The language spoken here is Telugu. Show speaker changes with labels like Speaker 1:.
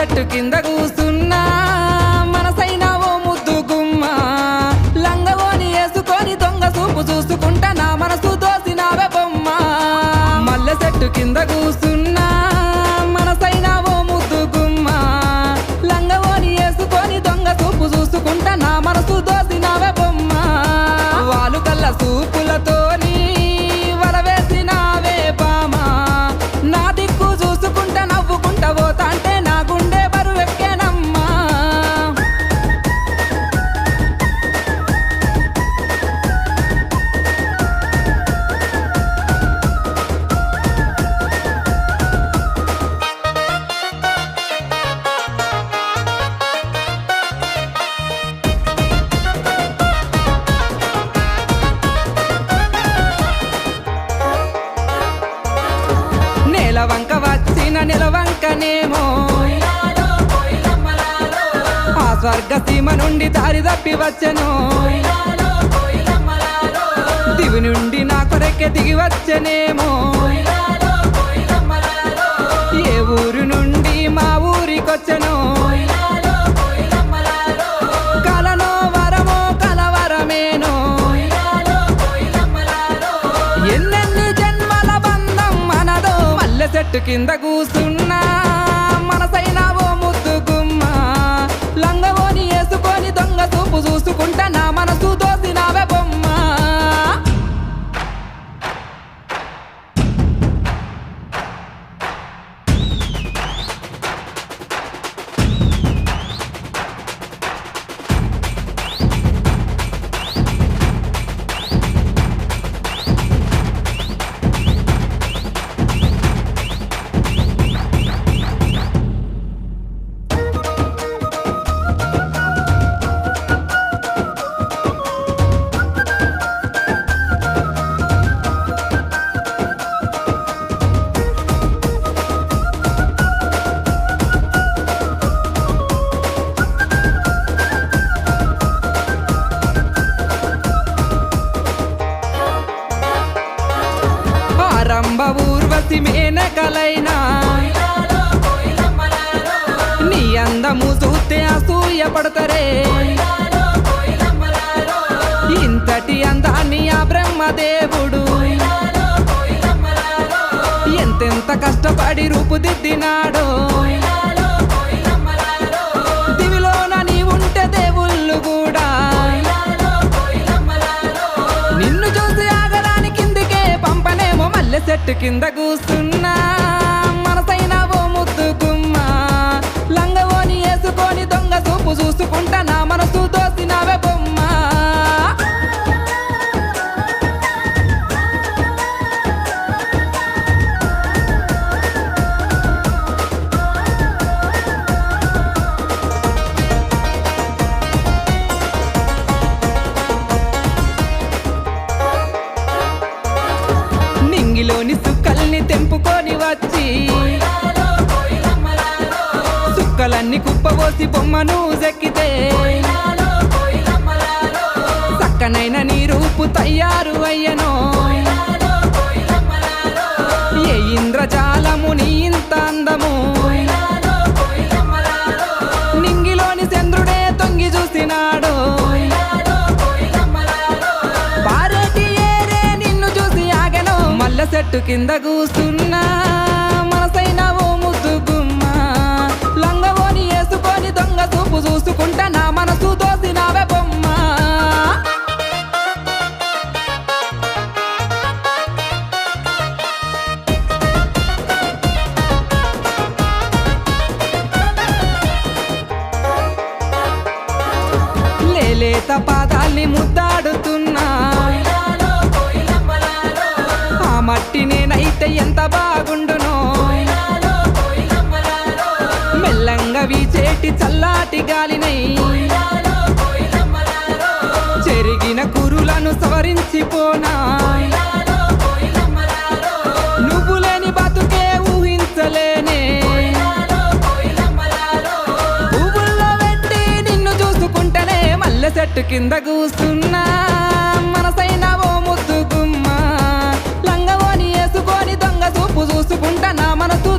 Speaker 1: చెట్టు కింద కూసున్నా మనసైన ఓ ముద్దు గుమ్మ లంగవోని వేసుకొని దొంగ చూపు చూసుకుంటా నా మనసు దోసినావే బొమ్మ మల్లె చెట్టు కింద కూసున్నా మనసైన ఓ ముద్దు గుమ్మ లంగవోని వేసుకొని దొంగ చూపు చూసుకుంటా నా మనసు దోసినావే బొమ్మ వాలు కళ్ళ చూపులతోని వరవేసినావే బామ నా దిక్కు చూసుకుంటా నవ్వుకుంటా పోతా అంటే నా గుండె బరువెక్కేనమ్మా నెలవంక వచ్చిన నెలవంకనేమో ఆ స్వర్గ సీమ నుండి దారి తప్పి వచ్చెను దివి నుండి నా కొరకే దిగి వచ్చెనేమో ఏ ఊరు నుండి మా ఊరికొచ్చెను కలనో వరమో కలవరమేనో ఎన్నెన్ని జన్మల బంధం మనదో మల్లె చెట్టు కింద కూసున్నా మనసైన ఓ ముద్దు గుమ్మ లంగవోని వేసుకొని దొంగ చూపు చూసుకుంటా నా మనసు దోసినావే బొమ్మ ఆరంభ ఊర్వశి మేనకలైనా నీ అందము చూస్తే అసూయ పడతారే ఇంతటి అందాన్ని ఆ బ్రహ్మదేవుడు ఎంతెంత కష్టపడి రూపుదిద్దినాడో దివిలోన నీ ఉంటే దేవుళ్ళు కూడా నిన్ను చూసి ఆగడానికి కిందికే పంపనేమో మల్లె చెట్టు కింద కూసున్నా మనసైన ఓ ముద్దు గుమ్మ లంగవోని వేసుకొని దొంగ చూపు చూసుకుంటా నా మనసు దోసినావే బొమ్మ నింగిలోని సుక్కల్ని తెంపుకొని వచ్చి సుక్కలన్నీ కుప్పబోసి బొమ్మను జెక్కితే చక్కనైన నీ రూపు తయారు అయ్యనో ఏ ఇంద్రజాలము నీ ఇంత అందము నింగిలోని చంద్రుడే తొంగి చూసినాడు పారేటి ఏరే నిన్ను చూసి ఆగెను మల్లె చెట్టు కింద కూసున్నా మనసైన ఓ ముద్దు గుమ్మ లంగవోని వేసుకొని దొంగ చూపు చూసుకుంటా నా మనసు దోసినావే బొమ్మ లేలేత పాదాల్ని ముద్దాడుతున్నా ఆ మట్టి నేనైతే ఎంత బాగుండునో మెల్లంగా వీచేటి చల్లాటి గాలినై చెరిగిన కురులను సవరించిపోనా నువ్వు లేని బతుకే ఊహించలేనే పువ్వుల్లో పెట్టి నిన్ను చూసుకుంటేనే మల్లె చెట్టు కింద కూసున్నా మనసైన ఓ ముద్దు గుమ్మ లంగవోని వేసుకొని దొంగ చూపు చూసుకుంటా నా మనసు